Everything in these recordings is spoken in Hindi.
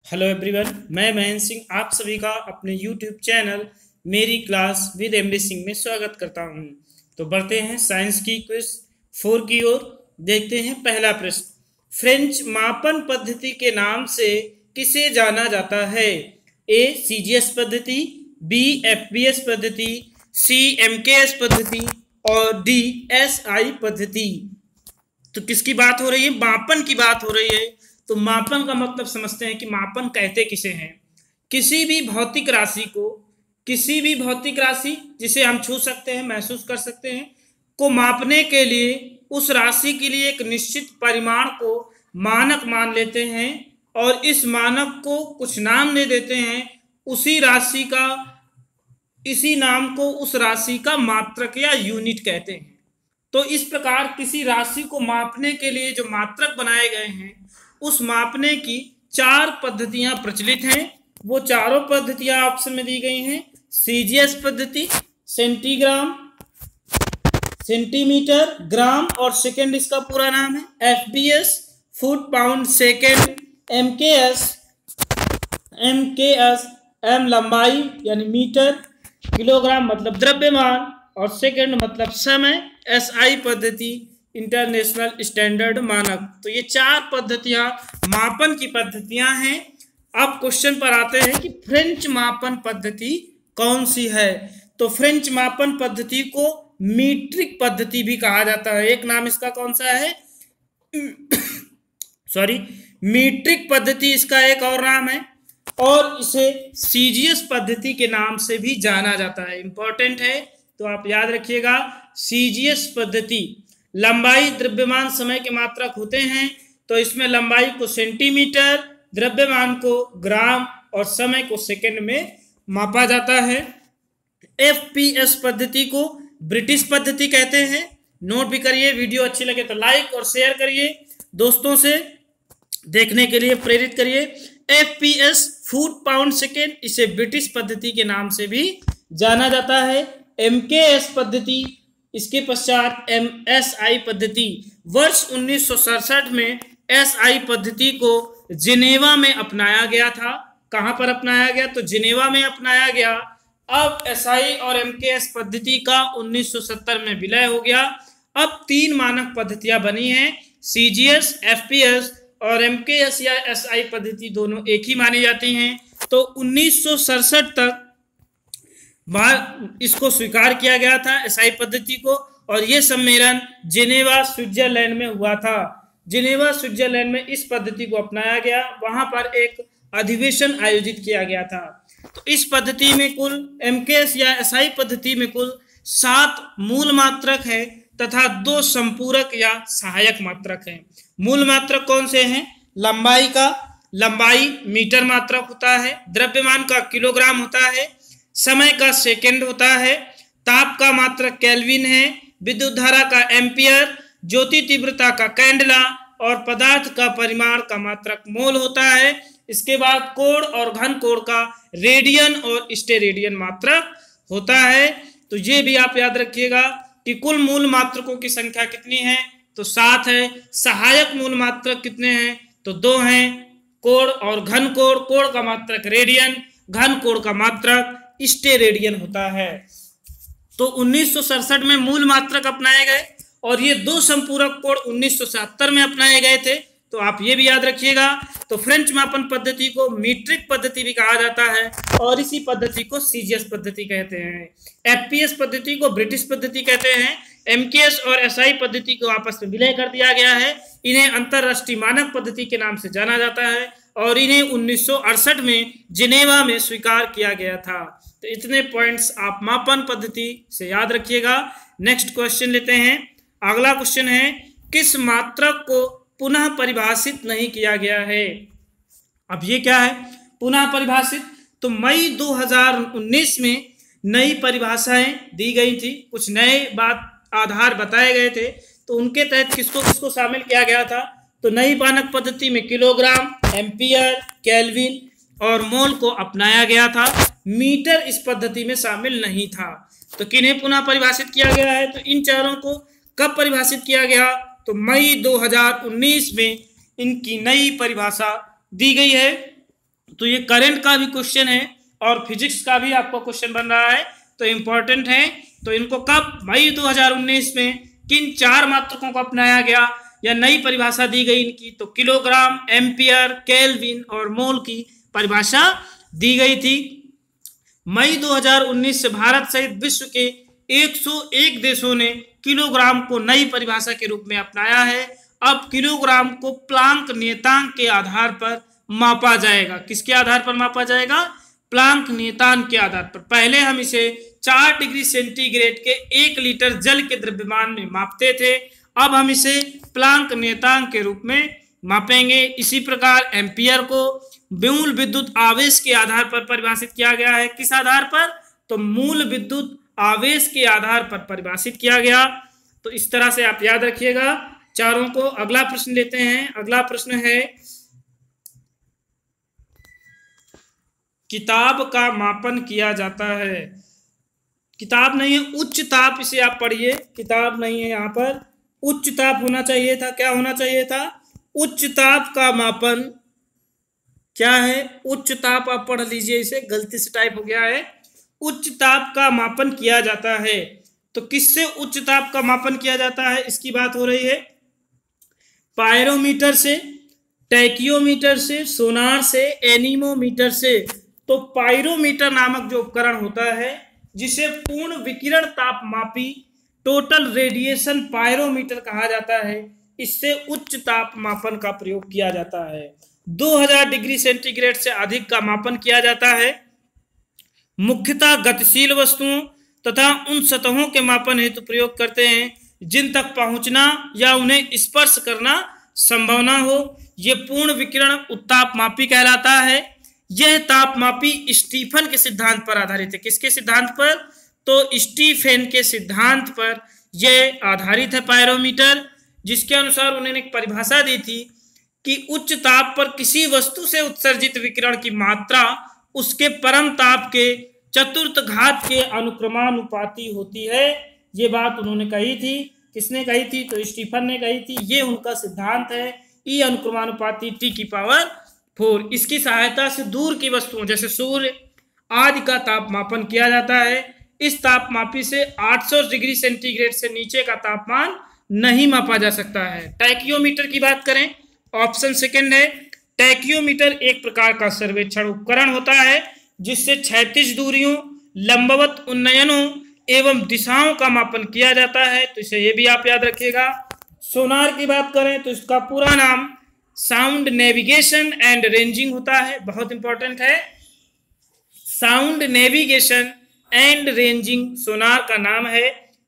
हेलो एवरीवन, मैं महेंद्र सिंह आप सभी का अपने यूट्यूब चैनल मेरी क्लास विद एमडी सिंह में स्वागत करता हूं। तो बढ़ते हैं साइंस की क्विज 4 की ओर। देखते हैं पहला प्रश्न, फ्रेंच मापन पद्धति के नाम से किसे जाना जाता है? ए सीजीएस पद्धति, बी एफबीएस पद्धति, सी एमकेएस पद्धति और डी एसआई पद्धति। तो किसकी बात हो रही है? मापन की बात हो रही है। तो मापन का मतलब समझते हैं कि मापन कहते किसे हैं। किसी भी भौतिक राशि को, किसी भी भौतिक राशि जिसे हम छू सकते हैं, महसूस कर सकते हैं, को मापने के लिए उस राशि के लिए एक निश्चित परिमाण को मानक मान लेते हैं और इस मानक को कुछ नाम दे देते हैं। उसी राशि का, इसी नाम को उस राशि का मात्रक या यूनिट कहते हैं। तो इस प्रकार किसी राशि को मापने के लिए जो मात्रक बनाए गए हैं, उस मापने की 4 पद्धतियां प्रचलित हैं। वो चारों पद्धतियां ऑप्शन में दी गई हैं। सीजीएस पद्धति, सेंटीग्राम, सेंटीमीटर, ग्राम और सेकंड इसका पूरा नाम है। FBS, foot pound second. MKS, M लंबाई यानी मीटर, किलोग्राम मतलब द्रव्यमान और सेकंड मतलब समय। एसआई पद्धति इंटरनेशनल स्टैंडर्ड मानक। तो ये 4 पद्धतियां मापन की पद्धतियां हैं। अब क्वेश्चन पर आते हैं कि फ्रेंच मापन पद्धति कौन सी है। तो फ्रेंच मापन पद्धति को मीट्रिक पद्धति भी कहा जाता है। एक नाम इसका कौन सा है? मीट्रिक पद्धति इसका एक और नाम है और इसे सीजीएस पद्धति के नाम से भी जाना जाता है। इंपॉर्टेंट है, तो आप याद रखिएगा। सीजीएस पद्धति, लंबाई, द्रव्यमान, समय के मात्रक होते हैं। तो इसमें लंबाई को सेंटीमीटर, द्रव्यमान को ग्राम और समय को सेकंड में मापा जाता है। एफपीएस पद्धति को ब्रिटिश पद्धति कहते हैं। नोट भी करिए। वीडियो अच्छी लगे तो लाइक और शेयर करिए, दोस्तों से देखने के लिए प्रेरित करिए। एफपीएस फुट पाउंड सेकेंड, इसे ब्रिटिश पद्धति के नाम से भी जाना जाता है। एमकेएस पद्धति, इसके पश्चात एसआई पद्धति। वर्ष 1967 में एसआई पद्धति को जिनेवा में अपनाया गया था। कहां पर अपनाया गया? तो जिनेवा में अपनाया गया। अब एसआई और एमकेएस पद्धति का 1970 में विलय हो गया। अब 3 मानक पद्धतियां बनी हैं, सीजीएस, एफपीएस और एमकेएस या एसआई पद्धति दोनों एक ही मानी जाती हैं। तो 1967 तक इसको स्वीकार किया गया था, एसआई पद्धति को, और यह सम्मेलन जिनेवा स्विट्जरलैंड में हुआ था। जिनेवा स्विट्जरलैंड में इस पद्धति को अपनाया गया। वहां पर एक अधिवेशन आयोजित किया गया था। तो इस पद्धति में कुल, एमकेएस या एसआई पद्धति में कुल 7 मूल मात्रक है तथा 2 संपूरक या सहायक मात्रक हैं। मूल मात्रक कौन से हैं? लंबाई का, लंबाई मीटर मात्रक होता है। द्रव्यमान का किलोग्राम होता है। समय का सेकंड होता है। ताप का मात्रक केल्विन है। विद्युत धारा का एम्पियर, ज्योति तीव्रता का कैंडला और पदार्थ का परिमाण का मात्रक मोल होता है। इसके बाद कोण और घन कोण का रेडियन और स्टेरेडियन मात्रक होता है। तो ये भी आप याद रखिएगा कि कुल मूल मात्रकों की संख्या कितनी है? तो 7 है। सहायक मूल मात्रक कितने हैं? तो 2 हैं। कोण और घन कोण, कोण का मात्रक रेडियन, घन कोण का मात्रक स्टेरेडियन होता है। तो 1967 में मूल मात्रक अपनाए गए और ये 2 संपूरक कोण 1977 में अपनाए गए थे। तो आप ये भी याद रखिएगा। तो फ्रेंच मापन पद्धति को मीट्रिक पद्धति भी कहा जाता है और इसी पद्धति को सीजीएस पद्धति कहते हैं। एफपीएस पद्धति को ब्रिटिश पद्धति कहते हैं। एमकेएस और एसआई पद्धति को आपस में विलय कर दिया गया है। इन्हें अंतरराष्ट्रीय मानक पद्धति के नाम से जाना जाता है और इन्हें 1968 में जिनेवा में स्वीकार किया गया था। तो इतने पॉइंट्स आप मापन पद्धति से याद रखिएगा। नेक्स्ट क्वेश्चन लेते हैं। अगला क्वेश्चन है, किस मात्रक को पुनः परिभाषित नहीं किया गया है? अब ये क्या है पुनः परिभाषित? तो मई 2019 में नई परिभाषाएं दी गई थी, कुछ नए आधार बताए गए थे। तो उनके तहत किसको किसको शामिल किया गया था? तो नई मानक पद्धति में किलोग्राम, एम्पियर, केल्विन और मोल को अपनाया गया था। मीटर इस पद्धति में शामिल नहीं था। तो किन्हें पुनः परिभाषित किया गया है? तो इन चारों को कब परिभाषित किया गया? तो मई 2019 में इनकी नई परिभाषा दी गई है। तो ये करंट का भी क्वेश्चन है और फिजिक्स का भी आपको क्वेश्चन बन रहा है, तो इम्पोर्टेंट है। तो इनको कब, मई 2019 में किन 4 मात्रकों को अपनाया गया या नई परिभाषा दी गई इनकी, तो किलोग्राम, एम्पियर, केल्विन और मोल की परिभाषा दी गई थी। मई 2019 से भारत सहित विश्व के 101 देशों ने किलोग्राम को नई परिभाषा के रूप में अपनाया है। अब किलोग्राम को प्लांक नियतांक के आधार पर मापा जाएगा। किसके आधार पर मापा जाएगा? प्लांक नियतांक के आधार पर। पहले हम इसे 4 डिग्री सेंटीग्रेड के 1 लीटर जल के द्रव्यमान में मापते थे, अब हम इसे प्लांक नियतांक के रूप में मापेंगे। इसी प्रकार एम्पियर को मूल विद्युत आवेश के आधार पर परिभाषित किया गया है। किस आधार पर? तो मूल विद्युत आवेश के आधार पर परिभाषित किया गया। तो इस तरह से आप याद रखिएगा चारों को। अगला प्रश्न लेते हैं। अगला प्रश्न है, किताब का मापन किया जाता है। किताब नहीं है, उच्च ताप, इसे आप पढ़िए। किताब नहीं है यहाँ पर, उच्च ताप होना चाहिए था। क्या होना चाहिए था? उच्च ताप का मापन क्या है? उच्च ताप, आप पढ़ लीजिए इसे, गलती से टाइप हो गया है। उच्च ताप का मापन किया जाता है। तो किससे उच्च ताप का मापन किया जाता है, इसकी बात हो रही है। पायरोमीटर से, टैकियोमीटर से, सोनार से, एनीमोमीटर से। तो पायरोमीटर नामक जो उपकरण होता है, जिसे पूर्ण विकिरण तापमापी टोटल रेडिएशन पायरोमीटर कहा जाता है, इससे उच्च ताप मापन का प्रयोग किया जाता है। 2000 डिग्री सेंटीग्रेड से अधिक का मापन किया जाता है। मुख्यतः गतिशील वस्तुओं तथा उन सतहों के मापन हेतु प्रयोग करते हैं जिन तक पहुंचना या उन्हें स्पर्श करना संभव न हो। यह पूर्ण विकिरण उत्तापमापी कहलाता है। यह तापमापी स्टीफन के सिद्धांत पर आधारित है। किसके सिद्धांत पर? तो स्टीफन के सिद्धांत पर यह आधारित है पायरोमीटर, जिसके अनुसार उन्होंने एक परिभाषा दी थी कि उच्च ताप पर किसी वस्तु से उत्सर्जित विकिरण की मात्रा उसके परम ताप के चतुर्थ घात के अनुक्रमानुपाती होती है। ये बात उन्होंने कही थी। किसने कही थी? तो स्टीफन ने कही थी। ये उनका सिद्धांत है, ई अनुक्रमानुपाती T⁴। इसकी सहायता से दूर की वस्तुओं जैसे सूर्य आदि का तापमापन किया जाता है। इस तापमापी से 800 डिग्री सेंटीग्रेड से नीचे का तापमान नहीं मापा जा सकता है। टैकियोमीटर की बात करें, ऑप्शन सेकंड है। टैकियोमीटर एक प्रकार का सर्वेक्षण उपकरण होता है जिससे क्षैतिज दूरियों, लंबवत उन्नयनों एवं दिशाओं का मापन किया जाता है। तो इसे ये भी आप याद रखिएगा। सोनार की बात करें तो इसका पूरा नाम साउंड नेविगेशन एंड रेंजिंग होता है। बहुत इंपॉर्टेंट है, sound navigation and ranging sonar का नाम है।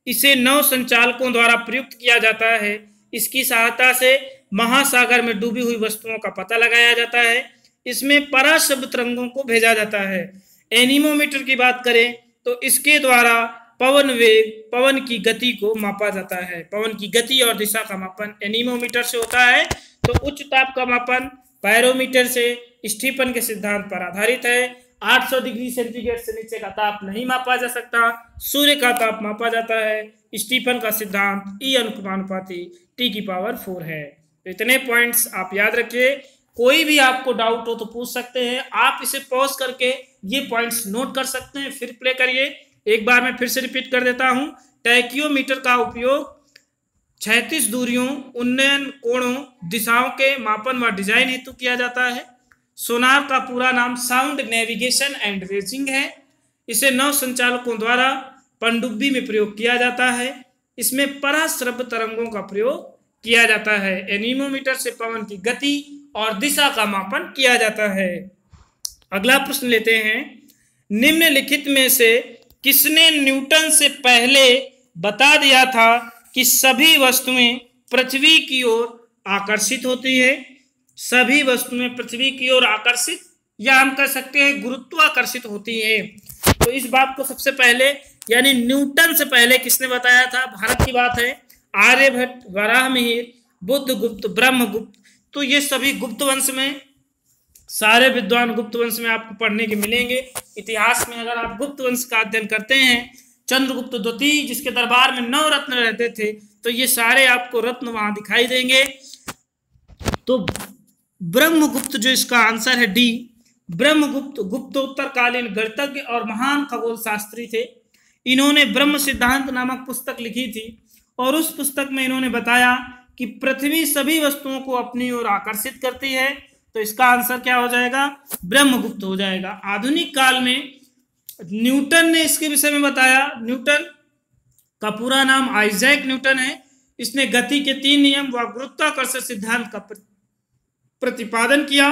इसे नौ संचालकों द्वारा प्रयुक्त किया जाता है। इसकी सहायता से महासागर में डूबी हुई वस्तुओं का पता लगाया जाता है। इसमें पराशब्द तरंगों को भेजा जाता है। एनीमोमीटर की बात करें तो इसके द्वारा पवन वेग, पवन की गति को मापा जाता है। पवन की गति और दिशा का मापन एनीमोमीटर से होता है। तो उच्च ताप का मापन पायरोमीटर से स्टीफन के सिद्धांत पर आधारित है। 800 डिग्री सेंटीग्रेड से नीचे का ताप नहीं मापा जा सकता। सूर्य का ताप मापा जाता है। स्टीफन का सिद्धांत ई अनुक्रमानुपाती T⁴ है। तो इतने पॉइंट्स आप याद रखिए। कोई भी आपको डाउट हो तो पूछ सकते हैं। आप इसे पॉज करके ये पॉइंट्स नोट कर सकते हैं, फिर प्ले करिए। एक बार मैं फिर से रिपीट कर देता हूं। टैकियोमीटर का उपयोग क्षैतिज दूरियों, उन्नयन कोणों, दिशाओं के मापन व डिजाइन हेतु किया जाता है। सोनार का पूरा नाम साउंड नेविगेशन एंड रेंजिंग है। इसे 9 संचालकों द्वारा पनडुब्बी में प्रयोग किया जाता है। इसमें पराश्रव्य तरंगों का प्रयोग किया जाता है। एनीमोमीटर से पवन की गति और दिशा का मापन किया जाता है। अगला प्रश्न लेते हैं। निम्नलिखित में से किसने न्यूटन से पहले बता दिया था कि सभी वस्तुएं पृथ्वी की ओर आकर्षित होती है? सभी वस्तुएं पृथ्वी की ओर आकर्षित, या हम कह सकते हैं गुरुत्वाकर्षित होती है। तो इस बात को सबसे पहले यानी न्यूटन से पहले किसने बताया था? भारत की बात है। आर्यभट्ट, वराहमिहिर, बुद्धगुप्त, ब्रह्मगुप्त। तो ये सभी गुप्त वंश में, सारे विद्वान गुप्त वंश में आपको पढ़ने के मिलेंगे। इतिहास में अगर आप गुप्त वंश का अध्ययन करते हैं, चंद्रगुप्त द्वितीय जिसके दरबार में 9 रत्न रहते थे, तो ये सारे आपको रत्न वहां दिखाई देंगे। तो ब्रह्मगुप्त जो इसका आंसर है डी, ब्रह्मगुप्त गुप्तोत्तरकालीन गणितज्ञ और महान खगोल शास्त्री थे। इन्होंने ब्रह्म सिद्धांत नामक पुस्तक लिखी थी और उस पुस्तक में इन्होंने बताया कि पृथ्वी सभी वस्तुओं को अपनी ओर आकर्षित करती है। तो इसका आंसर क्या हो जाएगा? ब्रह्मगुप्त हो जाएगा। आधुनिक काल में न्यूटन ने इसके विषय में बताया। न्यूटन का पूरा नाम आइजैक न्यूटन है। इसने गति के 3 नियम व गुरुत्वाकर्षण सिद्धांत का प्रतिपादन किया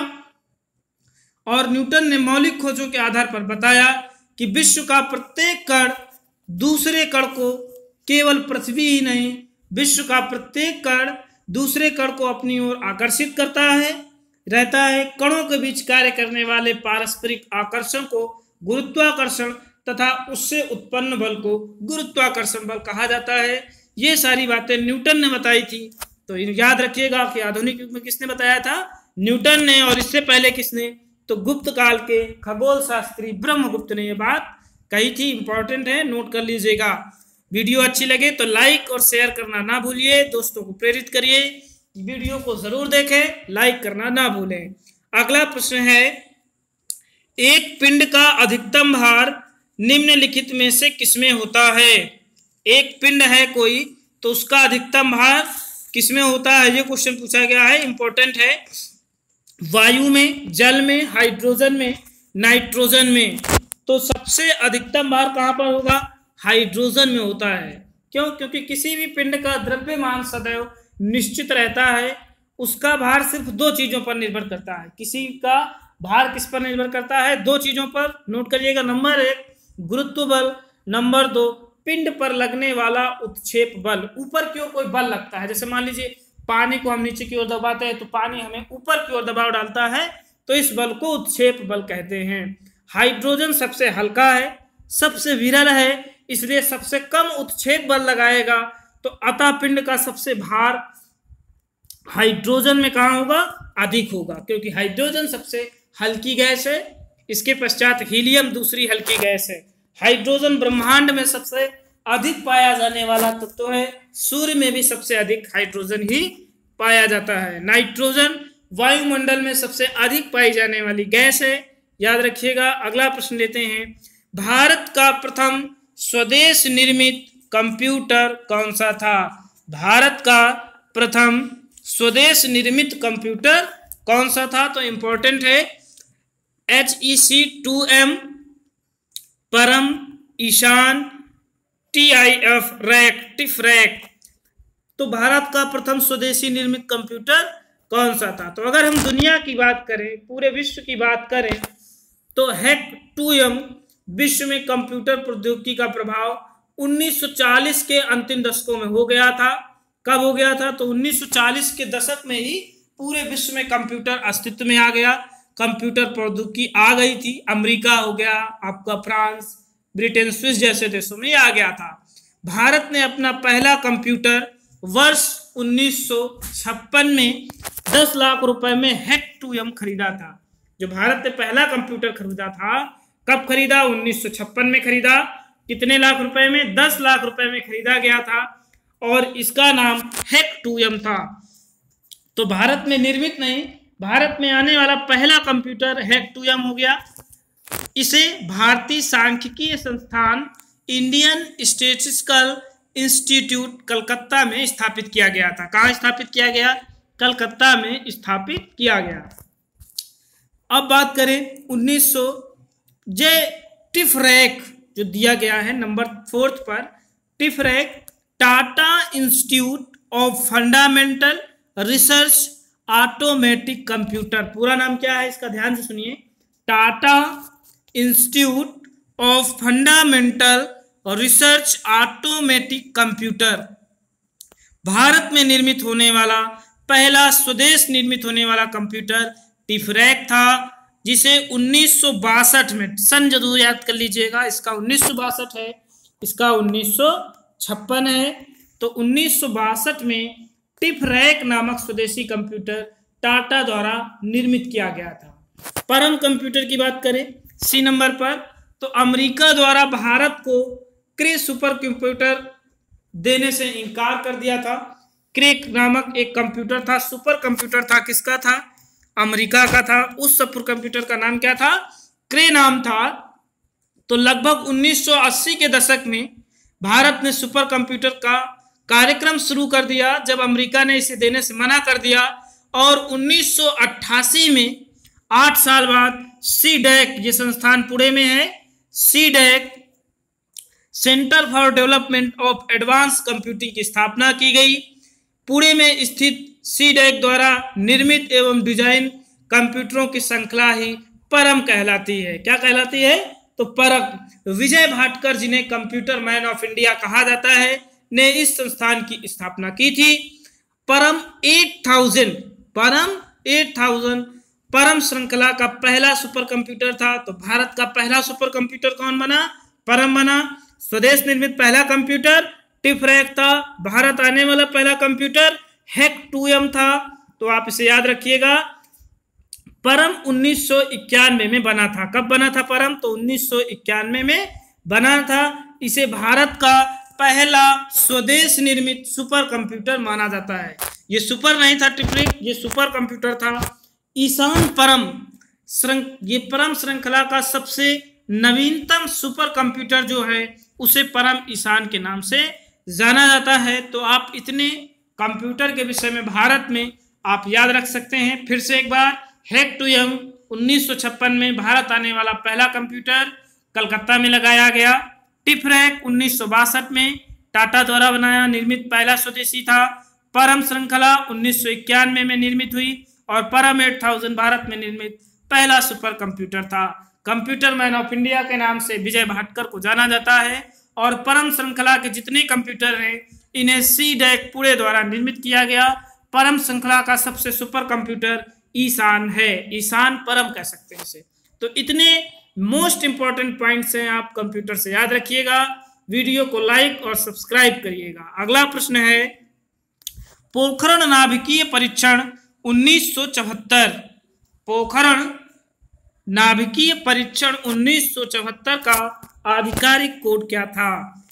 और न्यूटन ने मौलिक खोजों के आधार पर बताया कि विश्व का प्रत्येक कण दूसरे कण को, केवल पृथ्वी ही नहीं, विश्व का प्रत्येक कण दूसरे कण को अपनी ओर आकर्षित करता है, रहता है। कणों के बीच कार्य करने वाले पारस्परिक आकर्षण को गुरुत्वाकर्षण तथा उससे उत्पन्न बल को गुरुत्वाकर्षण बल कहा जाता है। ये सारी बातें न्यूटन ने बताई थी। तो याद रखिएगा कि आधुनिक युग में किसने बताया था? न्यूटन ने। और इससे पहले किसने? तो गुप्त काल के खगोल शास्त्री ब्रह्मगुप्त ने ये बात कही थी। इंपॉर्टेंट है, नोट कर लीजिएगा। वीडियो अच्छी लगे तो लाइक और शेयर करना ना भूलिए। दोस्तों को प्रेरित करिए, वीडियो को जरूर देखें, लाइक करना ना भूलें। अगला प्रश्न है, एक पिंड का अधिकतम भार निम्नलिखित में से किसमें होता है? एक पिंड है कोई, तो उसका अधिकतम भार किसमें होता है? ये क्वेश्चन पूछा गया है, इंपॉर्टेंट है। वायु में, जल में, हाइड्रोजन में, नाइट्रोजन में। तो सबसे अधिकतम भार कहां पर होगा? हाइड्रोजन में होता है। क्यों? क्योंकि किसी भी पिंड का द्रव्यमान सदैव निश्चित रहता है। उसका भार सिर्फ 2 चीजों पर निर्भर करता है। किसी का भार किस पर निर्भर करता है? 2 चीजों पर, नोट करिएगा। नंबर 1 गुरुत्व बल, नंबर 2 पिंड पर लगने वाला उत्क्षेप बल। ऊपर की ओर कोई बल लगता है, जैसे मान लीजिए पानी को हम नीचे की ओर दबाते हैं तो पानी हमें ऊपर की ओर दबाव डालता है, तो इस बल को उत्क्षेप बल कहते हैं। हाइड्रोजन सबसे हल्का है, सबसे विरल है, इसलिए सबसे कम उत्क्षेप बल लगाएगा। तो अतः पिंड का सबसे भार हाइड्रोजन में कहाँ होगा? अधिक होगा, क्योंकि हाइड्रोजन सबसे हल्की गैस है। इसके पश्चात हीलियम दूसरी हल्की गैस है। हाइड्रोजन ब्रह्मांड में सबसे अधिक पाया जाने वाला तत्व है। सूर्य में भी सबसे अधिक हाइड्रोजन ही पाया जाता है। नाइट्रोजन वायुमंडल में सबसे अधिक पाई जाने वाली गैस है, याद रखिएगा। अगला प्रश्न लेते हैं, भारत का प्रथम स्वदेश निर्मित कंप्यूटर कौन सा था? भारत का प्रथम स्वदेश निर्मित कंप्यूटर कौन सा था? तो इंपॉर्टेंट है, HEC2M, Param, Ishan, TIF rack, TIF rack. तो भारत का प्रथम स्वदेशी निर्मित कंप्यूटर कौन सा था? तो अगर हम दुनिया की बात करें, पूरे विश्व की बात करें, तो HEC2M विश्व में कंप्यूटर प्रौद्योगिकी का प्रभाव 1940 के अंतिम दशकों में हो गया था। कब हो गया था? तो 1940 के दशक में ही पूरे विश्व में कंप्यूटर अस्तित्व में आ गया। कंप्यूटर प्रौद्योगिकी आ गई थी। अमेरिका हो गया आपका, फ्रांस, ब्रिटेन, स्विस जैसे देशों में आ गया था। भारत ने अपना पहला कंप्यूटर वर्ष 1956 में 10 लाख रुपए में HEC2M खरीदा था। जो भारत ने पहला कंप्यूटर खरीदा था, कब खरीदा? 1956 में खरीदा। कितने लाख रुपए में? 10 लाख रुपए में खरीदा गया था और इसका नाम HEC2M था। तो भारत में निर्मित नहीं, भारत में आने वाला पहला कंप्यूटर HEC2M हो गया। इसे भारतीय सांख्यिकीय संस्थान इंडियन स्टैटिस्टिकल इंस्टीट्यूट कलकत्ता में स्थापित किया गया था। कहाँ स्थापित किया गया? कलकत्ता में स्थापित किया गया। अब बात करें 1900 टिफ रैक जो दिया गया है नंबर 4 पर, tiff rack Tata institute of fundamental research automatic computer. पूरा नाम क्या है इसका? ध्यान से सुनिए, Tata institute of fundamental research automatic computer Bharat में निर्मित होने वाला पहला स्वदेश निर्मित होने वाला कंप्यूटर टिफ रैक था, जिसे 1962 में, सन जरूर याद कर लीजिएगा, इसका 1962 है, इसका 1956 है। तो 1962 में टिफ रैक नामक स्वदेशी कंप्यूटर टाटा द्वारा निर्मित किया गया था। परम कंप्यूटर की बात करें सी नंबर पर, तो अमेरिका द्वारा भारत को क्रे सुपर कंप्यूटर देने से इनकार कर दिया था। क्रे नामक एक कंप्यूटर था, सुपर कंप्यूटर था, किसका था? अमेरिका का था। उस सुपर कंप्यूटर का नाम क्या था? क्रे नाम था। तो लगभग 1980 के दशक में भारत ने सुपर कंप्यूटर का कार्यक्रम शुरू कर दिया, जब अमेरिका ने इसे देने से मना कर दिया। और 1988 में 8 साल बाद सीडैक, ये संस्थान पुणे में है, CDAC centre for development of advance computing की स्थापना की गई। पुणे में स्थित सीडैक द्वारा निर्मित एवं डिजाइन कंप्यूटरों की श्रृंखला ही परम कहलाती है। क्या कहलाती है? तो परम। विजय भाटकर, जिन्हें कंप्यूटर मैन ऑफ इंडिया कहा जाता है, ने इस संस्थान की स्थापना की थी। परम 8000 परम श्रृंखला का पहला सुपर कंप्यूटर था। तो भारत का पहला सुपर कंप्यूटर कौन बना? परम बना। स्वदेश निर्मित पहला कंप्यूटर टिफरैक था। भारत आने वाला पहला कंप्यूटर हैक-2m था। तो आप इसे याद रखिएगा। परम 1991 में बना था। कब बना था परम? तो 1991 में बना था। इसे भारत का पहला स्वदेश निर्मित सुपर कंप्यूटर माना जाता है। ये सुपर नहीं था टिफरैक, ये सुपर कंप्यूटर था। ईशान परम, ये परम श्रृंखला का सबसे नवीनतम सुपर कंप्यूटर जो है उसे परम ईशान के नाम से जाना जाता है। तो आप इतने कंप्यूटर के विषय में भारत में आप याद रख सकते हैं। फिर से एक बार, हैक-2m 1956 में भारत आने वाला पहला कंप्यूटर कलकत्ता में लगाया गया। टिफरैक 1962 में टाटा द्वारा बनाया निर्मित पहला स्वदेशी था। परम श्रृंखला 1991 में निर्मित हुई और परम 8000 भारत में निर्मित पहला सुपर कंप्यूटर था। कंप्यूटर मैन ऑफ इंडिया के नाम से विजय भाटकर को जाना जाता है। और परम श्रृंखला के जितने कंप्यूटर हैं इन्हें सीडैक पुणे द्वारा निर्मित किया गया। परम श्रृंखला का सबसे सुपर कंप्यूटर ईशान है। ईशान परम कह सकते हैं इसे। तो इतने मोस्ट इंपॉर्टेंट पॉइंट्स हैं, आप कंप्यूटर से याद रखिएगा। वीडियो को लाइक और सब्सक्राइब करिएगा। अगला प्रश्न है, पोखरण नाभिकीय परीक्षण 1974। पोखरण नाभिकीय परीक्षण 1974 का आधिकारिक कोड क्या था?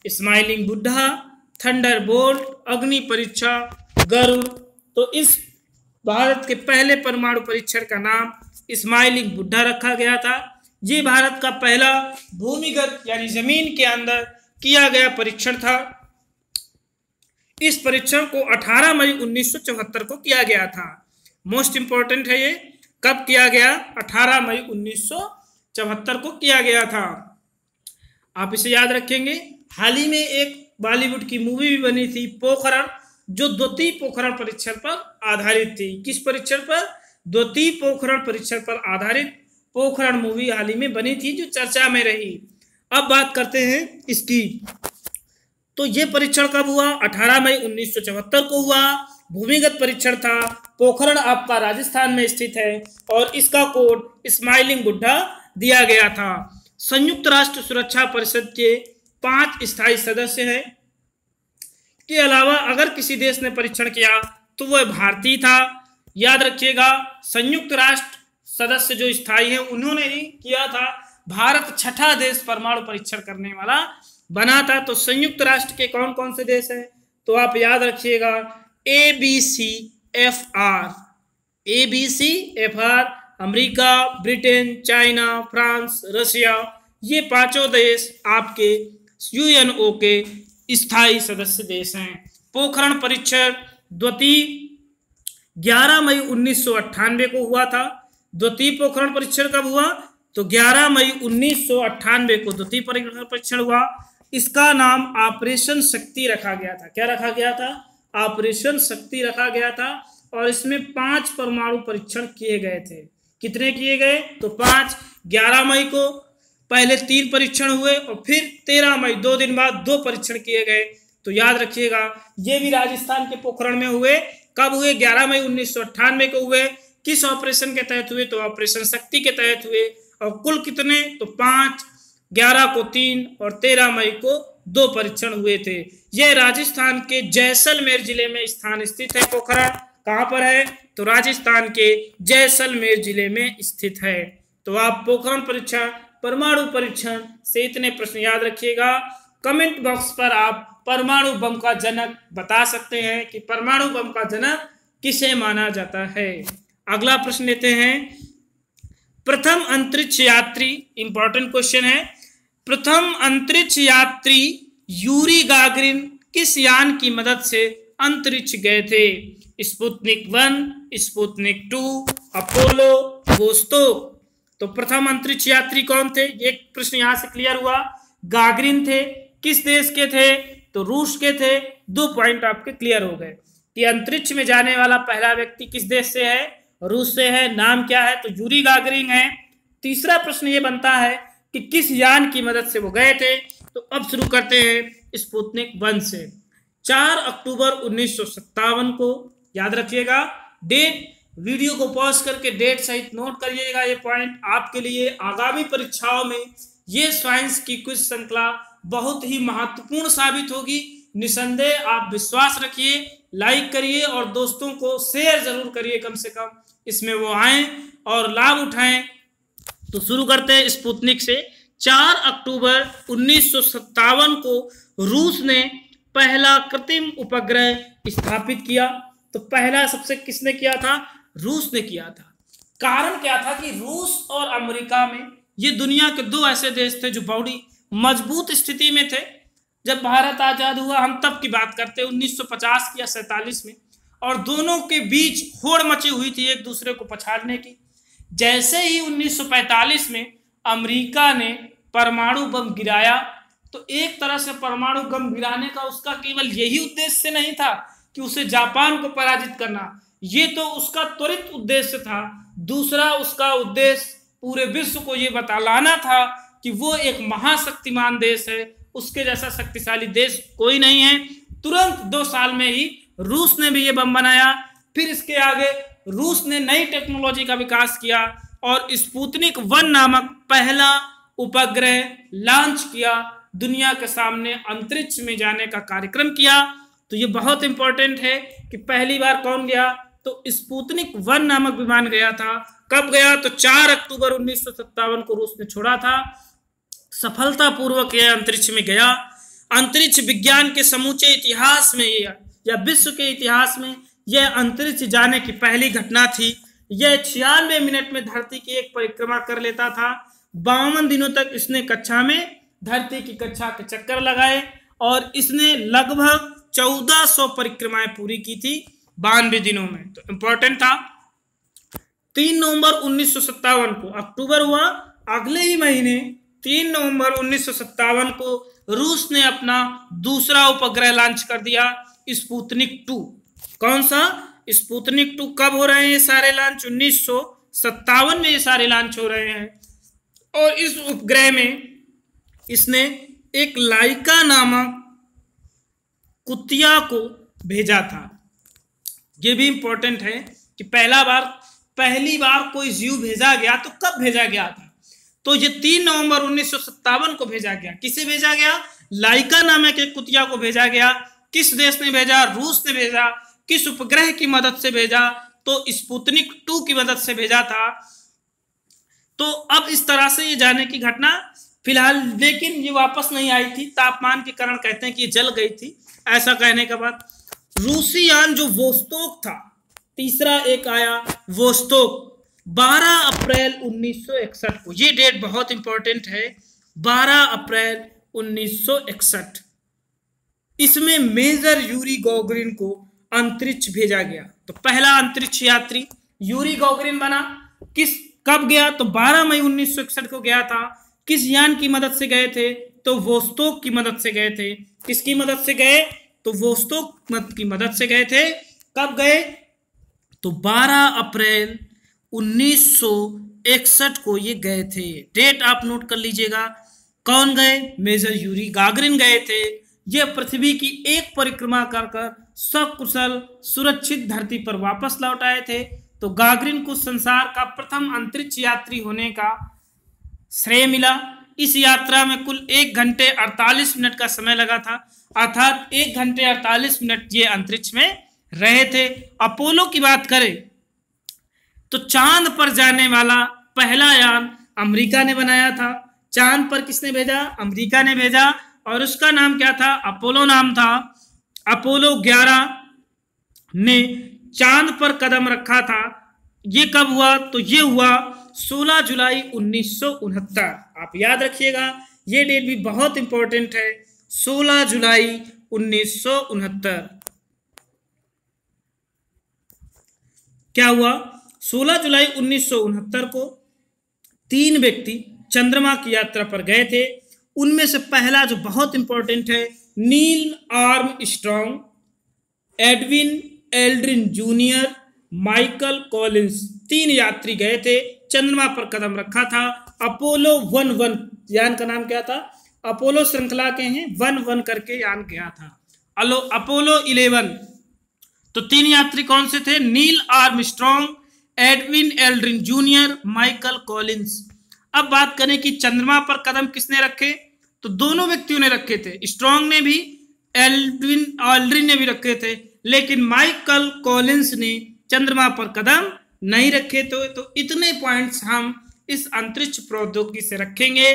स्माइलिंग बुद्धा, थंडरबोल्ट, अग्नि परीक्षा, गरुड़। तो इस भारत के पहले परमाणु परीक्षण का नाम स्माइलिंग बुद्धा रखा गया था। ये भारत का पहला भूमिगत यानी जमीन के अंदर किया गया परीक्षण था। इस परीक्षण को 18 मई 1974 को किया गया था। मोस्ट इंपॉर्टेंट है ये। कब किया गया? 18 मई 1974 को किया गया था। आप इसे याद रखेंगे। हाल ही में एक बॉलीवुड की मूवी भी बनी थी पोखरण, जो द्वितीय पोखरण परीक्षण पर आधारित थी। किस परीक्षण पर? द्वितीय पोखरण परीक्षण पर आधारित पोखरण मूवी हाल ही में बनी थी, जो चर्चा में रही। अब बात करते हैं इसकी। तो ये परीक्षण कब हुआ? 18 मई 1974 को हुआ। भूमिगत परीक्षण था। पोखरण आपका राजस्थान में स्थित है और इसका कोड स्माइलिंग बुद्धा दिया गया था। संयुक्त राष्ट्र सुरक्षा परिषद के 5 स्थायी सदस्य हैं। के अलावा अगर किसी देश ने परीक्षण किया तो वह भारतीय था। याद रखिएगा, संयुक्त राष्ट्र सदस्य जो स्थायी हैं उन्होंने ही किया था। भारत 6ठा देश परमाणु परीक्षण करने वाला बना था। तो संयुक्त राष्ट्र के कौन कौन से देश हैं? तो आप याद रखिएगा, ABCFR, America, Britain, China, France, Russia, ये 5 देश आपके UNO के स्थायी सदस्य देश हैं। पोखरण परीक्षण द्वितीय 11 मई 1998 को हुआ था। द्वितीय पोखरण परीक्षण कब हुआ? तो 11 मई 1998 को द्वितीय पोखरण परीक्षण हुआ। इसका नाम ऑपरेशन शक्ति रखा गया था। क्या रखा गया था? ऑपरेशन शक्ति रखा गया था। और इसमें 5 परमाणु परीक्षण किए गए थे। कितने किए गए? तो 5। 11 मई को पहले 3 परीक्षण हुए और फिर 13 मई 2 दिन बाद 2 परीक्षण किए गए। तो याद रखिएगा, ये भी राजस्थान के पोखरण में हुए। कब हुए? 11 मई 1998 को हुए। किस ऑपरेशन के तहत हुए? तो ऑपरेशन शक्ति के तहत हुए। और कुल कितने? तो 5, 11 को 3 और 13 मई को 2 परीक्षण हुए थे। यह राजस्थान के जैसलमेर जिले में स्थान स्थित है। पोखरण कहाँ पर है? तो राजस्थान के जैसलमेर जिले में स्थित है। तो आप पोखरण परीक्षण, परमाणु परीक्षण से इतने प्रश्न याद रखिएगा। कमेंट बॉक्स पर आप परमाणु बम का जनक बता सकते हैं कि परमाणु बम का जनक किसे माना जाता है। अगला प्रश्न लेते हैं। प्रथम अंतरिक्ष यात्री, इंपॉर्टेंट क्वेश्चन है, प्रथम अंतरिक्ष यात्री यूरी गागरिन किस यान की मदद से अंतरिक्ष गए थे? Sputnik 1, Sputnik 2, Apollo, Vostok. तो प्रथम अंतरिक्ष यात्री कौन थे? एक प्रश्न यहां से क्लियर हुआ। गागरिन थे, किस देश के थे? तो रूस के थे। 2 पॉइंट आपके क्लियर हो गए कि अंतरिक्ष में जाने वाला पहला व्यक्ति किस देश से है? रूस से है। नाम क्या है? तो यूरी गागरिन है। तीसरा प्रश्न ये बनता है कि किस यान की मदद से वो गए थे? तो अब शुरू करते हैं स्पुतनिक 1 से। 4 अक्टूबर 1957 को, याद रखिएगा डेट, वीडियो को पॉज करके डेट सहित नोट करिएगा। ये पॉइंट आपके लिए आगामी परीक्षाओं में ये साइंस की क्विज श्रृंखला बहुत ही महत्वपूर्ण साबित होगी। निसंदेह आप विश्वास रखिए, लाइक करिए और दोस्तों को शेयर जरूर करिए, कम से कम इसमें वो आए और लाभ उठाएं। तो शुरू करते हैं स्पुतनिक से। 4 अक्टूबर 1957 को रूस ने पहला कृत्रिम उपग्रह स्थापित किया। तो पहला सबसे किसने किया था? रूस ने किया था। कारण क्या था कि रूस और अमेरिका में ये दुनिया के 2 ऐसे देश थे जो बड़ी मजबूत स्थिति में थे। जब भारत आजाद हुआ, हम तब की बात करते हैं 1950 की या 47 में, और दोनों के बीच होड़ मची हुई थी एक दूसरे को पछाड़ने की। जैसे ही 1945 में अमेरिका ने परमाणु बम गिराया, तो एक तरह से परमाणु बम गिराने का उसका केवल यही उद्देश्य नहीं था कि उसे जापान को पराजित करना, ये तो उसका त्वरित उद्देश्य था। दूसरा उसका उद्देश्य पूरे विश्व को ये बतलाना था कि वो एक महाशक्तिमान देश है, उसके जैसा शक्तिशाली देश कोई नहीं है। तुरंत 2 साल में ही रूस ने भी ये बम बनाया। फिर इसके आगे रूस ने नई टेक्नोलॉजी का विकास किया और स्पुतनिक 1 नामक पहला उपग्रह लॉन्च किया, दुनिया के सामने अंतरिक्ष में जाने का कार्यक्रम किया। तो ये बहुत इंपॉर्टेंट है कि पहली बार कौन गया? तो स्पुतनिक 1 नामक विमान गया था। कब गया? तो 4 अक्टूबर 1957 को रूस ने छोड़ा था। सफलतापूर्वक यह अंतरिक्ष में गया। अंतरिक्ष विज्ञान के समूचे इतिहास में या विश्व के इतिहास में यह अंतरिक्ष जाने की पहली घटना थी। यह 96 मिनट में धरती की एक परिक्रमा कर लेता था। 52 दिनों तक इसने कक्षा में धरती की कक्षा के चक्कर लगाए और इसने लगभग 1400 परिक्रमाएं पूरी की थी 92 दिनों में। तो इंपॉर्टेंट था। 3 नवंबर 1957 को, अक्टूबर हुआ अगले ही महीने, 3 नवंबर 1957 को रूस ने अपना दूसरा उपग्रह लॉन्च कर दिया, स्पुतनिक 2। कौन सा? स्पुतनिक 2। कब हो रहे हैं ये सारे लॉन्च? 1957 में ये सारे लॉन्च हो रहे हैं। और इस उपग्रह में इसने एक लाइका नामक कुतिया को भेजा था। ये भी इंपॉर्टेंट है कि पहली बार कोई जीव भेजा गया तो कब भेजा गया था? तो ये 3 नवंबर 1957 को भेजा गया। किसे भेजा गया? लाइका नामक एक कुतिया को भेजा गया। किस देश ने भेजा? रूस ने भेजा। किस उपग्रह की मदद से भेजा? तो स्पुतनिक 2 की मदद से भेजा था। तो अब इस तरह से ये जाने की घटना फिलहाल, लेकिन ये वापस नहीं आई थी। तापमान के कारण कहते हैं कि ये जल गई थी। ऐसा कहने के बाद रूसी यान जो वोस्तोक था, तीसरा एक आया वोस्तोक, 12 अप्रैल 1961 को। ये डेट बहुत इंपॉर्टेंट है, 12 अप्रैल 1961। इसमें मेजर यूरी गागरिन को अंतरिक्ष भेजा गया। तो पहला अंतरिक्ष यात्री यूरी गागरिन बना। कब गया? तो 12 मई 1961 को गया था। किस यान की मदद से गए थे? तो वोस्तोक की मदद से गए थे। किसकी मदद से गए? तो वोस्तोक की मदद से गए थे। कब गए? तो 12 अप्रैल 1961 को ये गए थे। डेट आप नोट कर लीजिएगा। कौन गए? मेजर यूरी गागरिन गए थे। ये पृथ्वी की एक परिक्रमा कर सकुशल सुरक्षित धरती पर वापस लौट आए थे। तो गागरिन को संसार का प्रथम अंतरिक्ष यात्री होने का श्रेय मिला। इस यात्रा में कुल 1 घंटे 48 मिनट का समय लगा था, अर्थात 1 घंटे 48 मिनट ये अंतरिक्ष में रहे थे। अपोलो की बात करें तो चांद पर जाने वाला पहला यान अमेरिका ने बनाया था। चांद पर किसने भेजा? अमेरिका ने भेजा। और उसका नाम क्या था? अपोलो नाम था। अपोलो 11 ने चांद पर कदम रखा था ये कब हुआ? तो ये हुआ 16 जुलाई 1969। आप याद रखिएगा, ये डेट भी बहुत इंपॉर्टेंट है, 16 जुलाई 1969। क्या हुआ? 16 जुलाई 1969 को 3 व्यक्ति चंद्रमा की यात्रा पर गए थे। उनमें से पहला जो बहुत इंपॉर्टेंट है, Neil Armstrong, Edwin Aldrin junior, Michael Collins, 3 यात्री गए थे, चंद्रमा पर कदम रखा था। अपोलो 11 यान का नाम क्या था? अपोलो श्रृंखला के हैं, 11 करके यान गया था। अपोलो 11। तो 3 यात्री कौन से थे? Neil Armstrong, Edwin Aldrin junior, Michael Collins. अब बात करें कि चंद्रमा पर कदम किसने रखे, तो दोनों व्यक्तियों ने रखे थे, स्ट्रॉन्ग ने भी, एल्ड्रिन ने भी रखे थे, लेकिन माइकल कॉलिंस ने चंद्रमा पर कदम नहीं रखे। तो इतने पॉइंट्स हम इस अंतरिक्ष प्रौद्योगिकी से रखेंगे।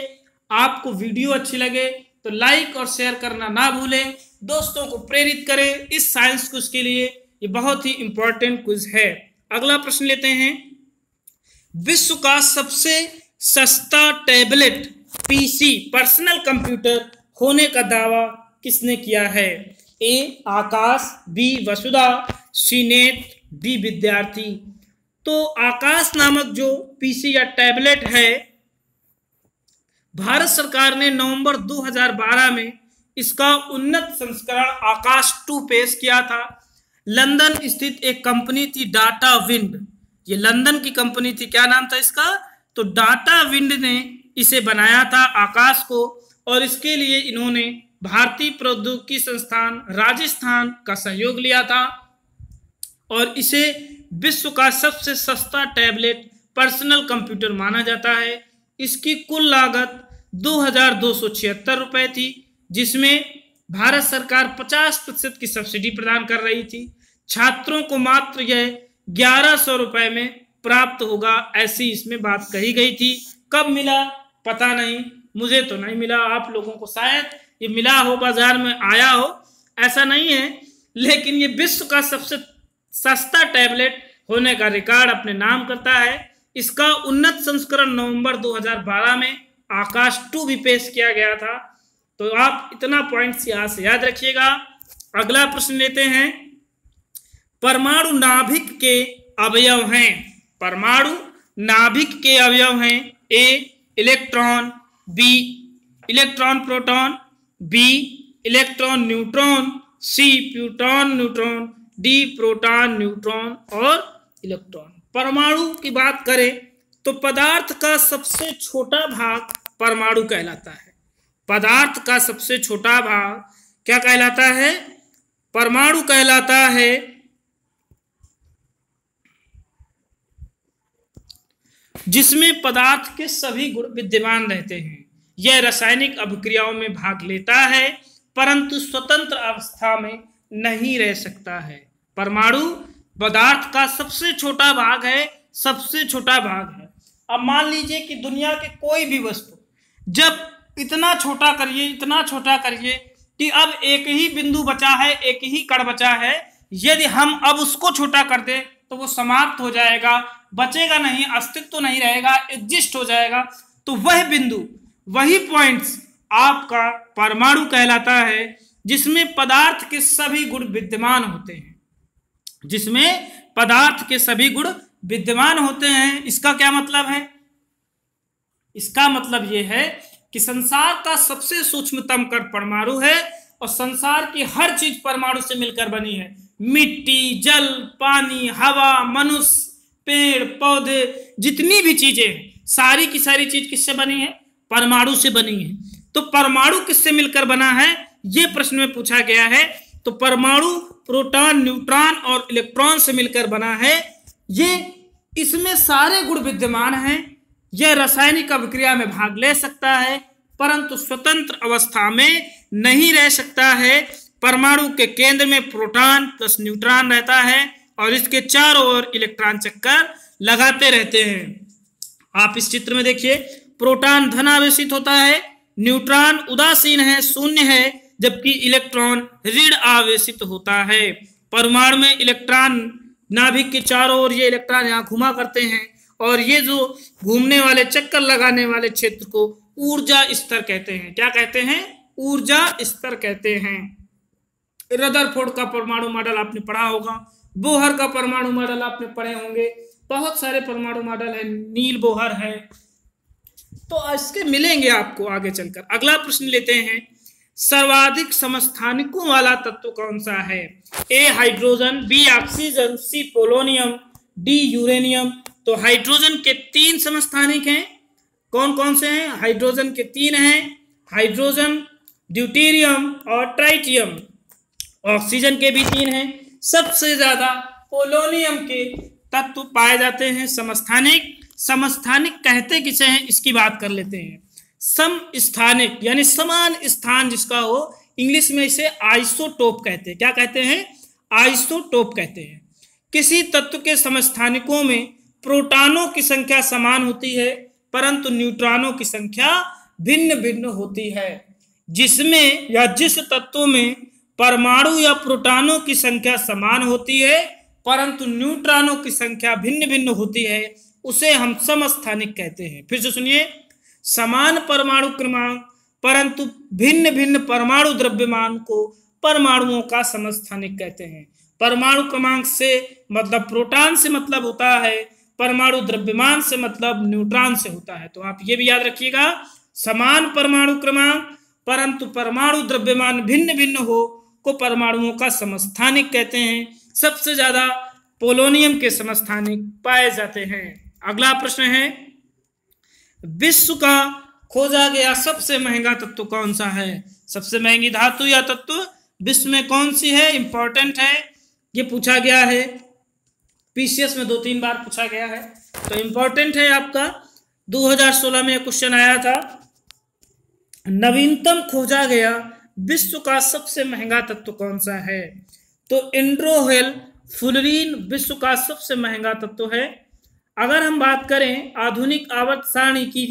आपको वीडियो अच्छी लगे तो लाइक और शेयर करना ना भूलें, दोस्तों को प्रेरित करें इस साइंस क्विज के लिए, ये बहुत ही इंपॉर्टेंट क्विज है। अगला प्रश्न लेते हैं, विश्व का सबसे सस्ता टैबलेट पीसी पर्सनल कंप्यूटर होने का दावा किसने किया है? ए आकाश, बी वसुधा, सी नेट, डी विद्यार्थी। तो आकाश नामक जो पीसी या टैबलेट है, भारत सरकार ने नवंबर 2012 में इसका उन्नत संस्करण आकाश 2 पेश किया था। लंदन स्थित एक कंपनी थी डाटा विंड, ये लंदन की कंपनी थी, क्या नाम था इसका? तो डाटा विंड ने इसे बनाया था आकाश को, और इसके लिए इन्होंने भारतीय प्रौद्योगिकी संस्थान राजस्थान का सहयोग लिया था, और इसे विश्व का सबसे सस्ता टैबलेट पर्सनल कंप्यूटर माना जाता है। इसकी कुल लागत 2276 रुपए थी, जिसमें भारत सरकार 50% की सब्सिडी प्रदान कर रही थी। छात्रों को मात्र यह 1100 रुपए में प्राप्त होगा, ऐसी इसमें बात कही गई थी। कब मिला पता नहीं, मुझे तो नहीं मिला, आप लोगों को शायद ये मिला हो, बाजार में आया हो, ऐसा नहीं है, लेकिन ये विश्व का सबसे सस्ता टैबलेट होने का रिकॉर्ड अपने नाम करता है। इसका उन्नत संस्करण नवंबर 2012 में आकाश 2 भी पेश किया गया था। तो आप इतना पॉइंट्स यहाँ से याद रखिएगा। अगला प्रश्न लेते हैं, परमाणु नाभिक के अवयव हैं। परमाणु नाभिक के अवयव हैं, A electron, B electron proton, B electron neutron, C proton neutron, D proton neutron और इलेक्ट्रॉन। परमाणु की बात करें तो पदार्थ का सबसे छोटा भाग परमाणु कहलाता है। पदार्थ का सबसे छोटा भाग क्या कहलाता है? परमाणु कहलाता है। जिसमें पदार्थ के सभी गुण विद्यमान रहते हैं। यह रासायनिक अभिक्रियाओं में भाग लेता है, परंतु स्वतंत्र अवस्था में नहीं रह सकता है। परमाणु पदार्थ का सबसे छोटा भाग है, सबसे छोटा भाग है। अब मान लीजिए कि दुनिया के कोई भी वस्तु जब इतना छोटा करिए, इतना छोटा करिए कि अब एक ही बिंदु बचा है, एक ही कण बचा है, यदि हम अब उसको छोटा कर दें तो वो समाप्त हो जाएगा, बचेगा नहीं, अस्तित्व तो नहीं रहेगा, एग्जिस्ट हो जाएगा। तो वह बिंदु, वही पॉइंट्स आपका परमाणु कहलाता है, जिसमें पदार्थ के सभी गुण विद्यमान होते हैं। जिसमें पदार्थ के सभी गुण विद्यमान होते हैं। इसका क्या मतलब है? इसका मतलब यह है कि संसार का सबसे सूक्ष्मतम कण परमाणु है, और संसार की हर चीज परमाणु से मिलकर बनी है। मिट्टी, जल, पानी, हवा, मनुष्य, पेड़ पौधे, जितनी भी चीजें हैं, सारी की सारी चीज किससे बनी है? परमाणु से बनी है। तो परमाणु किससे मिलकर बना है, यह प्रश्न में पूछा गया है। तो परमाणु प्रोटॉन, न्यूट्रॉन और इलेक्ट्रॉन से मिलकर बना है। ये इसमें सारे गुण विद्यमान हैं। यह रासायनिक अभिक्रिया में भाग ले सकता है, परंतु स्वतंत्र अवस्था में नहीं रह सकता है। परमाणु के केंद्र में प्रोटॉन प्लस न्यूट्रॉन रहता है, और इसके चारों ओर इलेक्ट्रॉन चक्कर लगाते रहते हैं। आप इस चित्र में देखिए, प्रोटॉन धनावेशित होता है, न्यूट्रॉन उदासीन है, शून्य है, जबकि इलेक्ट्रॉन ऋण आवेशित होता है। परमाणु में इलेक्ट्रॉन नाभिक के चारों ओर ये इलेक्ट्रॉन यहाँ घुमा करते हैं और ये जो घूमने वाले चक्कर लगाने वाले क्षेत्र को ऊर्जा स्तर कहते हैं। क्या कहते हैं? ऊर्जा स्तर कहते हैं। रदरफोर्ड का परमाणु मॉडल आपने पढ़ा होगा, बोहर का परमाणु मॉडल आपने पढ़े होंगे, बहुत सारे परमाणु मॉडल है, नील बोहर है, तो इसके मिलेंगे आपको आगे चलकर। अगला प्रश्न लेते हैं, सर्वाधिक समस्थानिकों वाला तत्व कौन सा है? ए हाइड्रोजन, बी ऑक्सीजन, सी पोलोनियम, डी यूरेनियम। तो हाइड्रोजन के 3 समस्थानिक हैं। कौन कौन से हैं? हाइड्रोजन के 3 हैं, हाइड्रोजन, ड्यूटेरियम और ट्राइटियम। ऑक्सीजन के भी 3 हैं। सबसे ज्यादा पोलोनियम के तत्व पाए जाते हैं समस्थानिक। समस्थानिक कहते किसे हैं, इसकी बात कर लेते हैं। समस्थानिक यानी समान स्थान जिसका हो, इंग्लिश में इसे आइसोटोप कहते हैं। क्या कहते हैं? आइसोटोप कहते हैं। किसी तत्व के समस्थानिकों में प्रोटॉनों की संख्या समान होती है परंतु न्यूट्रॉनों की संख्या भिन्न भिन्न होती है। जिसमें या जिस तत्व में परमाणु या प्रोटॉनों की संख्या समान होती है परंतु न्यूट्रॉनों की संख्या भिन्न भिन्न होती है उसे हम समस्थानिक कहते हैं। फिर से सुनिए, समान परमाणु क्रमांक परंतु भिन्न भिन्न परमाणु द्रव्यमान को परमाणुओं का समस्थानिक कहते हैं। परमाणु क्रमांक से मतलब प्रोटॉन से मतलब होता है, परमाणु द्रव्यमान से मतलब न्यूट्रॉन से होता है। तो आप ये भी याद रखिएगा, समान परमाणु क्रमांक परंतु परमाणु द्रव्यमान भिन्न भिन्न हो को परमाणुओं का समस्थानिक कहते हैं। सबसे ज्यादा पोलोनियम के समस्थानिक पाए जाते हैं। अगला प्रश्न है, विश्व का खोजा गया सबसे महंगा तत्व कौन सा है? सबसे महंगी धातु या तत्व विश्व में कौन सी है? इंपॉर्टेंट है, ये पूछा गया है, पीसीएस में 2-3 बार पूछा गया है, तो इंपॉर्टेंट है आपका। 2016 में क्वेश्चन आया था, नवीनतम खोजा गया विश्व का सबसे महंगा तत्व कौन सा है? तो एंड्रोहेल फुलरीन विश्व का सबसे महंगा तत्व है। अगर हम बात करें आधुनिक आवर्त सारणी की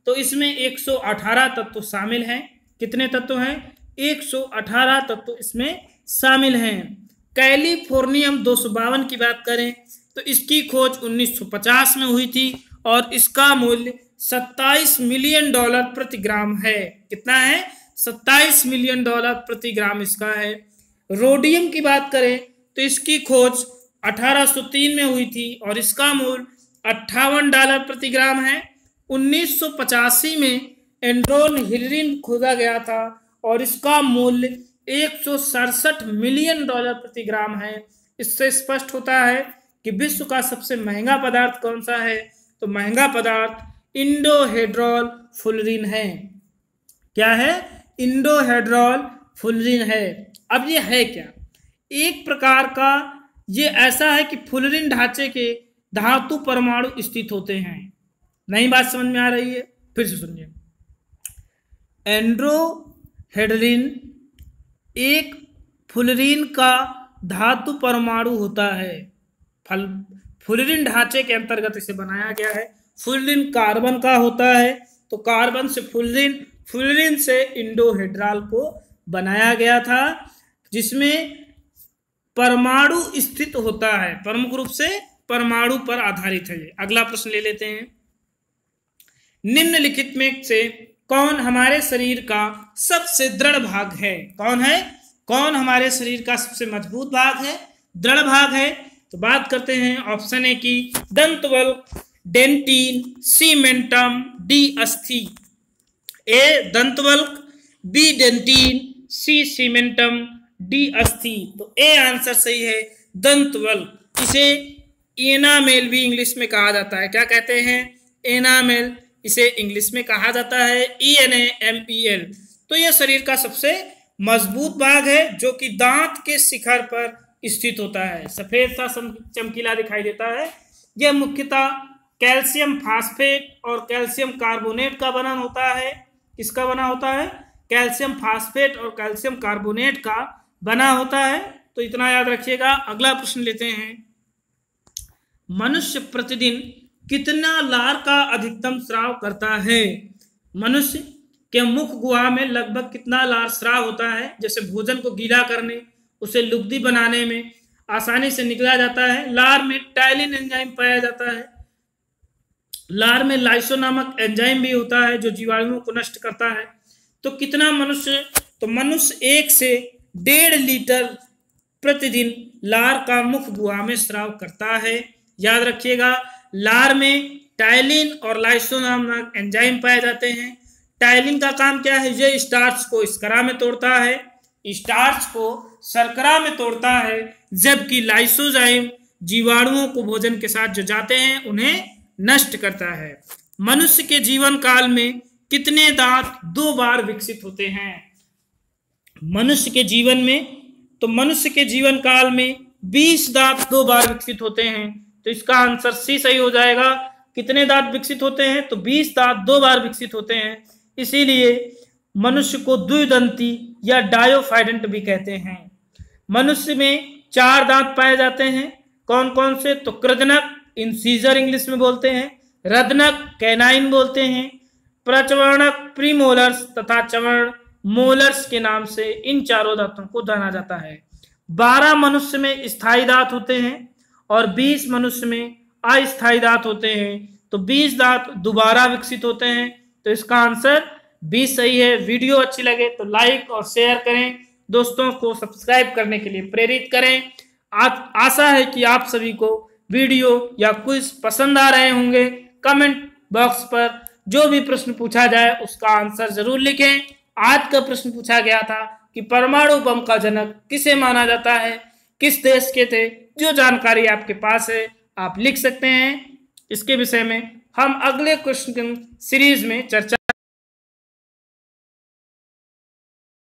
तो इसमें 118 तत्व शामिल हैं। कितने तत्व हैं? 118 तत्व इसमें शामिल हैं। कैलिफोर्नियम 252 की बात करें तो इसकी खोज 1950 में हुई थी और इसका मूल्य $27 मिलियन प्रति ग्राम है। कितना है? $27 मिलियन प्रति ग्राम इसका है। रोडियम की बात करें तो इसकी खोज 1803 में हुई थी और इसका मूल्य $58 प्रति ग्राम है। 1985 में एंड्रोन हिलरिन खोजा गया था और इसका मूल्य $167 मिलियन प्रति ग्राम है। इससे स्पष्ट होता है कि विश्व का सबसे महंगा पदार्थ कौन सा है? तो महंगा पदार्थ इंडोहेड्रॉल फुलरिन है। क्या है? इंडोहेड्रॉल फुलरिन है। अब ये है क्या? एक प्रकार का ये ऐसा है कि फुलरिन ढांचे के धातु परमाणु स्थित होते हैं। नई बात समझ में आ रही है? फिर से सुनिए, एंड्रोहेड्रिन एक फुलरिन का धातु परमाणु होता है। फुलरिन ढांचे के अंतर्गत इसे बनाया गया है। फुलरिन कार्बन का होता है तो कार्बन से फुलरिन, फुलरिन से इंडोहेड्रॉल को बनाया गया था जिसमें परमाणु स्थित होता है, प्रमुख रूप से परमाणु पर आधारित है। अगला प्रश्न ले लेते हैं, निम्नलिखित में से कौन हमारे शरीर का सबसे दृढ़ भाग है? कौन है? कौन हमारे शरीर का सबसे मजबूत भाग है, दृढ़ भाग है? तो बात करते हैं ऑप्शन ए की, दंतवल्क, डेंटिन, सीमेंटम, डी अस्थि। ए दंतवल्क, बी डेंटिन, सी सीमेंटम, डी अस्थि। तो ए आंसर सही है, दंतवल्क। इसे एनामेल भी इंग्लिश में कहा जाता है। क्या कहते हैं? एनामेल इसे इंग्लिश में कहा जाता है, ENAMEL। तो यह शरीर का सबसे मजबूत भाग है जो कि दांत के शिखर पर स्थित होता है। सफेद सा चमकीला दिखाई देता है। यह मुख्यतः कैल्शियम फास्फेट और कैल्शियम कार्बोनेट का बना होता है। किसका बना होता है? कैल्शियम फास्फेट और कैल्शियम कार्बोनेट का बना होता है। तो इतना याद रखिएगा। अगला प्रश्न लेते हैं, मनुष्य प्रतिदिन कितना लार का अधिकतम स्राव करता है? मनुष्य के मुख गुहा में लगभग कितना लार स्राव होता है? जैसे भोजन को गीला करने, उसे लुगदी बनाने में, आसानी से निकला जाता है। लार में टाइलिन एंजाइम पाया जाता है। लार में लाइसो नामक एंजाइम भी होता है जो जीवाणुओं को नष्ट करता है। तो कितना मनुष्य, तो मनुष्य 1 से 1.5 लीटर प्रतिदिन लार का मुख गुहा में स्राव करता है। याद रखिएगा, लार में टाइलिन और लाइसो नामक एंजाइम पाए जाते हैं। टाइलिन का काम क्या है, ये स्टार्च को शर्करा में तोड़ता है, स्टार्च को शर्करा में तोड़ता है, जबकि लाइसोजाइम जीवाणुओं को भोजन के साथ जो जाते हैं उन्हें नष्ट करता है। मनुष्य के जीवन काल में कितने दांत 2 बार विकसित होते हैं? मनुष्य के जीवन में, तो मनुष्य के जीवन काल में 20 दांत 2 बार विकसित होते हैं। तो इसका आंसर सी सही हो जाएगा। कितने दांत विकसित होते हैं? तो 20 दांत 2 बार विकसित होते हैं। इसीलिए मनुष्य को द्विदंती या डायोफाइडेंट भी कहते हैं। मनुष्य में 4 दांत पाए जाते हैं। कौन कौन से? तो कृदनक, इंसीजर इंग्लिश में बोलते हैं, रदनक, कैनाइन बोलते हैं, प्रचवर्णक, प्रीमोलर्स तथा चवर्ण मोलर्स के नाम से इन चारों दांतों को जाना जाता है। 12 मनुष्य में स्थायी दांत होते हैं और 20 मनुष्य में अस्थायी दांत होते हैं। तो 20 दांत दोबारा विकसित होते हैं। तो इसका आंसर 20 सही है। वीडियो अच्छी लगे तो लाइक और शेयर करें, दोस्तों को सब्सक्राइब करने के लिए प्रेरित करें। आशा है कि आप सभी को वीडियो या क्विज पसंद आ रहे होंगे। कमेंट बॉक्स पर जो भी प्रश्न पूछा जाए उसका आंसर जरूर लिखें। आज का प्रश्न पूछा गया था कि परमाणु बम का जनक किसे माना जाता है, किस देश के थे? जो जानकारी आपके पास है आप लिख सकते हैं। इसके विषय में हम अगले क्वेश्चन सीरीज में चर्चा